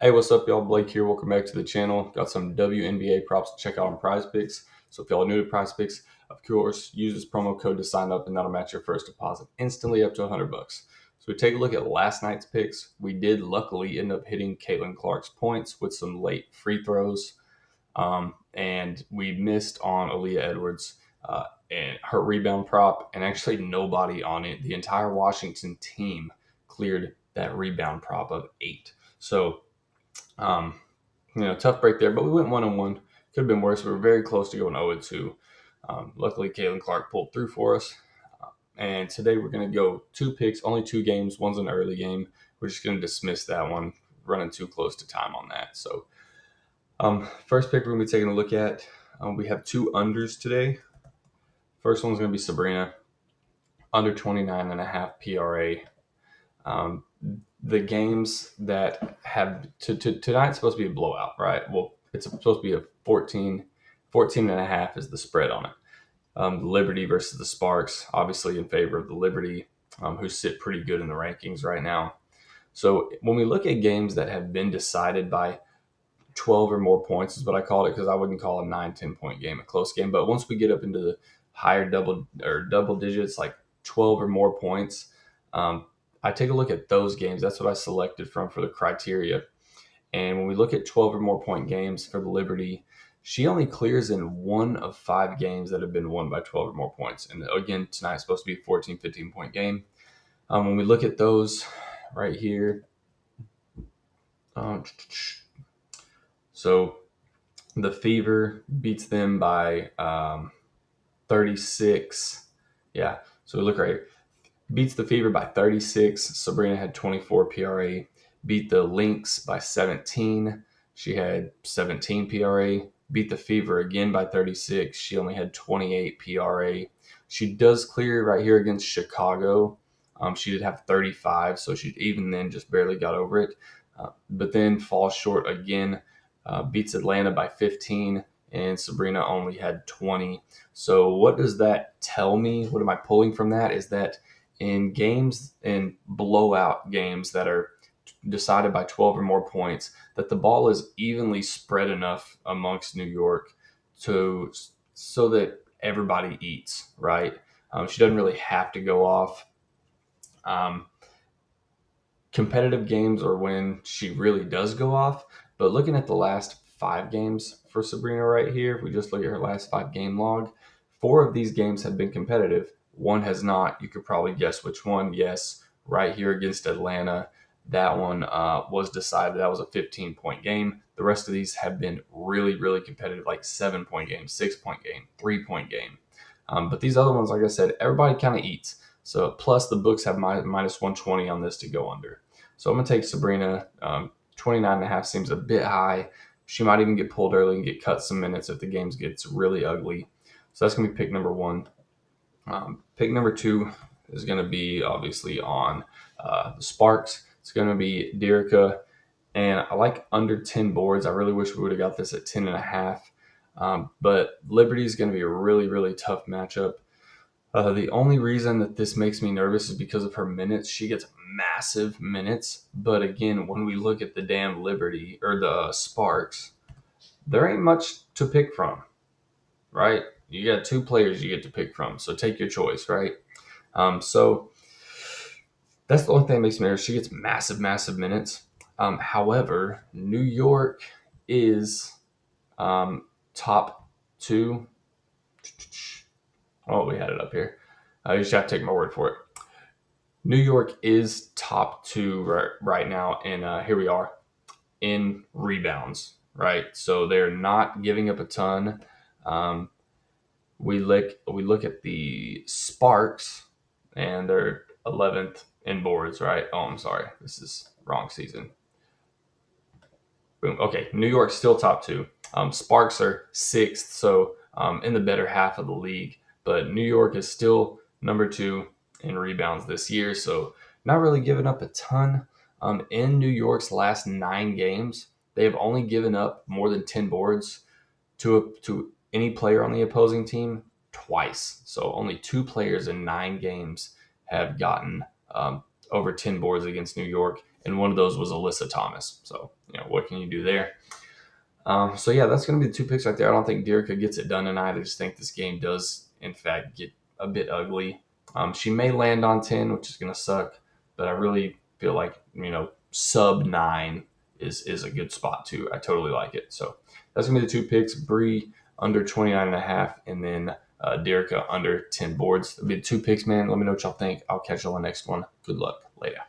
Hey, what's up, y'all? Blake here. Welcome back to the channel. Got some WNBA props to check out on PrizePicks. So if y'all are new to PrizePicks, of course, use this promo code to sign up, and that'll match your first deposit instantly up to $100. So we take a look at last night's picks. We did luckily end up hitting Caitlin Clark's points with some late free throws, and we missed on Aaliyah Edwards and her rebound prop, and actually nobody on it. The entire Washington team cleared that rebound prop of 8. So tough break there, but we went 1-1. Could have been worse. We were very close to going 0-2. Luckily, Caitlin Clark pulled through for us. And today we're going to go 2 picks, only 2 games. One's an early game. We're just going to dismiss that one, running too close to time on that. So first pick we're going to be taking a look at, we have 2 unders today. First one's going to be Sabrina, under 29.5 PRA. The games that have tonight's supposed to be a blowout, right? Well, it's supposed to be a 14 and a half is the spread on it. Liberty versus the Sparks, obviously in favor of the Liberty, who sit pretty good in the rankings right now. So when we look at games that have been decided by 12 or more points is what I call it, because I wouldn't call a 9-10 point game a close game. But once we get up into the higher double digits, like 12 or more points, I take a look at those games. That's what I selected from for the criteria. And when we look at 12 or more point games for the Liberty, she only clears in 1 of 5 games that have been won by 12 or more points. And again, tonight's supposed to be a 14, 15 point game. When we look at those right here, so the Fever beats them by 36. Yeah, so we look right here. Beats the Fever by 36. Sabrina had 24 PRA. Beat the Lynx by 17. She had 17 PRA. Beat the Fever again by 36. She only had 28 PRA. She does clear right here against Chicago. She did have 35, so she even then just barely got over it. But then falls short again. Beats Atlanta by 15. And Sabrina only had 20. So what does that tell me? What am I pulling from that? Is that in games, in blowout games that are decided by 12 or more points, that the ball is evenly spread enough amongst New York so that everybody eats, right? She doesn't really have to go off. Competitive games are when she really does go off. But looking at the last 5 games for Sabrina right here, if we just look at her last 5 game log, 4 of these games have been competitive. 1 has not. You could probably guess which one. Yes, right here against Atlanta. That one was decided. That was a 15-point game. The rest of these have been really, really competitive, like 7-point game, 6-point game, 3-point game. But these other ones, like I said, everybody kind of eats. So plus the books have minus 120 on this to go under. So I'm going to take Sabrina. 29.5 seems a bit high. She might even get pulled early and get cut some minutes if the game gets really ugly. So that's going to be pick number 1. Pick number 2 is going to be obviously on the Sparks. It's going to be Dearica, and I like under 10 boards. I really wish we would have got this at 10.5. But Liberty is going to be a really, really tough matchup. The only reason that this makes me nervous is because of her minutes. She gets massive minutes. But again, when we look at the damn Liberty or the Sparks, there ain't much to pick from, right? You got 2 players you get to pick from. So take your choice, right? So that's the only thing that makes me nervous. She gets massive, massive minutes. However, New York is top 2. Oh, we had it up here. You just have to take my word for it. New York is top 2 right now, and here we are in rebounds, right? So they're not giving up a ton. We look at the Sparks, and they're 11th in boards, right? Oh, I'm sorry, this is wrong season. Boom. Okay, New York's still top 2. Sparks are 6th, so in the better half of the league. But New York is still number 2 in rebounds this year, so not really giving up a ton. In New York's last 9 games, they have only given up more than 10 boards to any player on the opposing team twice. So only 2 players in 9 games have gotten over 10 boards against New York. and one of those was Alyssa Thomas. So, what can you do there? So yeah, that's going to be the two picks right there. I don't think Dearica gets it done tonight. I just think this game does, in fact, get a bit ugly. She may land on 10, which is going to suck, but I really feel like, sub 9 is a good spot too. I totally like it. So that's going to be the two picks. Bree under 29.5, and then Dearica under 10 boards. That'll be the two picks, man. Let me know what y'all think. I'll catch you on the next one. Good luck. Later.